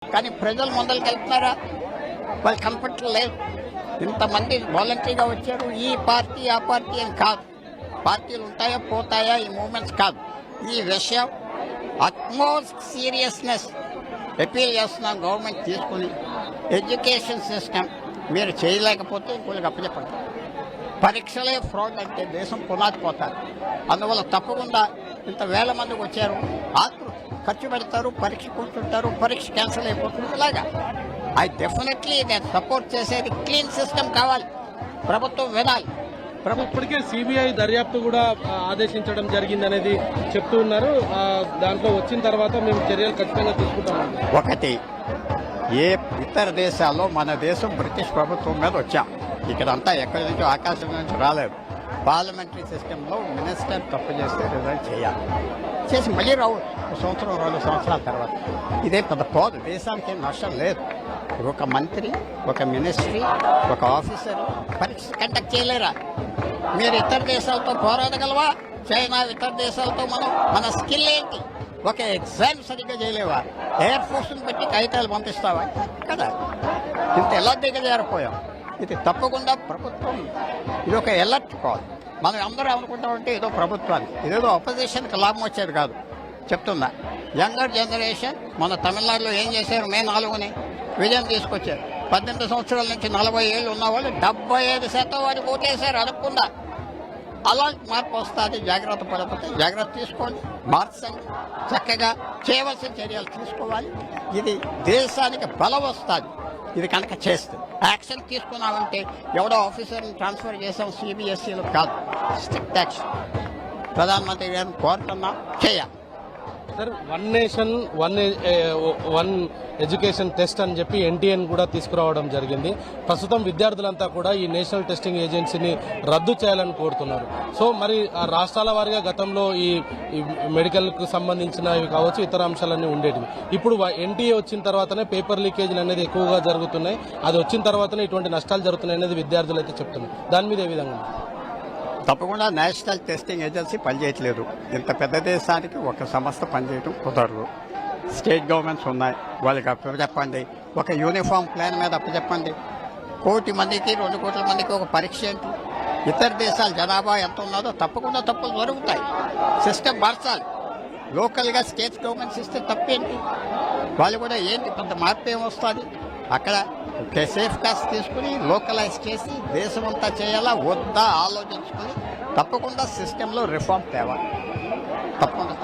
కానీ ప్రజలు ముందరికి వెళ్తున్నారా? వాళ్ళు కనపట్టలేదు. ఇంతమంది వాలంటరీగా వచ్చారు. ఈ పార్టీ ఆ పార్టీ అని కాదు. పార్టీలు ఉంటాయా పోతాయా ఈ మూమెంట్స్ కాదు. ఈ విషయం అట్మోస్ట్ సీరియస్నెస్ అపీల్ చేస్తున్నాం గవర్నమెంట్ తీసుకుని. ఎడ్యుకేషన్ సిస్టమ్ మీరు చేయలేకపోతే ఇంకొకరికి అప్పచెప్పండి. పరీక్షలే ఫ్రాడ్ అంటే దేశం పునాది పోతారు. అందువల్ల తప్పకుండా ఇంత వేల మందికి వచ్చారు, ఖర్చు పెడతారు, పరీక్ష కూర్చుంటారు, పరీక్ష క్యాన్సిల్ అయిపోతుంది. ఇలాగా డెఫినెట్లీ నేను సపోర్ట్ చేసేది క్లీన్ సిస్టమ్ కావాలి, ప్రభుత్వం వినాలి. ఇప్పటికే సిబిఐ దర్యాప్తు కూడా ఆదేశించడం జరిగింది అనేది చెప్తూ ఉన్నారు. దాంట్లో వచ్చిన తర్వాత మేము చర్యలు ఖచ్చితంగా తీసుకుంటాం. ఒకటి, ఏ ఇతర దేశాల్లో మన దేశం బ్రిటిష్ ప్రభుత్వం మీద వచ్చాం. ఇక్కడంతా ఎక్కడి నుంచో ఆకాశం నుంచి రాలేదు. పార్లమెంటరీ సిస్టంలో మినిస్టర్ తప్పు చేస్తే రిజైన్ చేయాలి, చేసి మళ్ళీ రావు సంవత్సరం 2 సంవత్సరాల తర్వాత. ఇదే పెద్ద పోదు, దేశానికి నష్టం లేదు. ఒక మంత్రి, ఒక మినిస్ట్రీ, ఒక ఆఫీసర్ పరీక్ష కండక్ట్ చేయలేరా? మీరు ఇతర దేశాలతో పోరాడగలవా? చైనా ఇతర దేశాలతో మన స్కిల్ ఏంటి? ఒక ఎగ్జామ్ సరిగ్గా చేయలేవా? ఎయిర్ ఫోర్స్ని పెట్టి కాగితాలు పంపిస్తావా? కదా, ఇంత ఎలా దిగజారిపోయాం. ఇది తప్పకుండా ప్రభుత్వం, ఇది ఒక ఎలర్ట్ కాల్. మనం అందరూ అనుకుంటామంటే ఏదో ప్రభుత్వానికి, ఇదేదో అపోజిషన్కి లాభం వచ్చేది కాదు. చెప్తున్నా, యంగర్ జనరేషన్ మన తమిళనాడులో ఏం చేశారు? మే 4ని విజయం తీసుకొచ్చారు. 18 సంవత్సరాల నుంచి 40 ఏళ్ళు ఉన్నవాళ్ళు 75% వారికి ఓటేశారు అడగకుండా. అలాంటి మార్పు వస్తుంది. జాగ్రత్త పడకపోతే జాగ్రత్త తీసుకోండి, మార్చండి, చక్కగా చేయవలసిన చర్యలు తీసుకోవాలి. ఇది దేశానికి బలం వస్తుంది. ఇది కనుక చేస్తే యాక్షన్ తీసుకున్నామంటే ఎవడో ఆఫీసర్ని ట్రాన్స్ఫర్ చేసాం సిబిఎస్ఈలో కాదు, స్ట్రిక్ట్ యాక్షన్ ప్రధానమంత్రి గారిని కోరుతున్నాం, చేయాలి. సార్, 1 నేషన్ 1 ఎడ్యుకేషన్ టెస్ట్ అని చెప్పి ఎన్టీఎన్ కూడా తీసుకురావడం జరిగింది. ప్రస్తుతం విద్యార్థులంతా కూడా ఈ నేషనల్ టెస్టింగ్ ఏజెన్సీని రద్దు చేయాలని కోరుతున్నారు. సో మరి రాష్ట్రాల వారీగా గతంలో ఈ మెడికల్కు సంబంధించినవి కావచ్చు, ఇతర అంశాలన్నీ ఉండేటివి. ఇప్పుడు ఎన్టీఏ వచ్చిన తర్వాతనే పేపర్ లీకేజీలు అనేది ఎక్కువగా జరుగుతున్నాయి. అది వచ్చిన తర్వాతనే ఇటువంటి నష్టాలు జరుగుతున్నాయి అనేది విద్యార్థులు అయితే చెప్తున్నారు. దాని మీద ఏ విధంగా? తప్పకుండా నేషనల్ టెస్టింగ్ ఏజెన్సీ పనిచేయట్లేదు. ఇంత పెద్ద దేశానికి ఒక సంస్థ పనిచేయడం కుదరదు. స్టేట్ గవర్నమెంట్స్ ఉన్నాయి, వాళ్ళకి అప్పచెప్పండి. ఒక యూనిఫామ్ ప్లాన్ మీద అప్పచెప్పండి. 1 కోటి మందికి 2 కోట్ల మందికి ఒక పరీక్ష ఏంటి? ఇతర దేశాల జనాభా ఎంత ఉన్నదో తప్పకుండా తప్పులు జరుగుతాయి. సిస్టమ్ మార్చాలి. లోకల్గా స్టేట్ గవర్నమెంట్స్ ఇస్తే తప్పేంటి? వాళ్ళు కూడా ఏంటి పెద్ద మార్పు ఏమొస్తుంది? అక్కడ సేఫ్ కాస్ట్ తీసుకుని లోకలైజ్ చేసి దేశమంతా చేయాలా వద్దా ఆలోచించుకుని తప్పకుండా సిస్టంలో రిఫార్మ్ తేవాలి. తప్పకుండా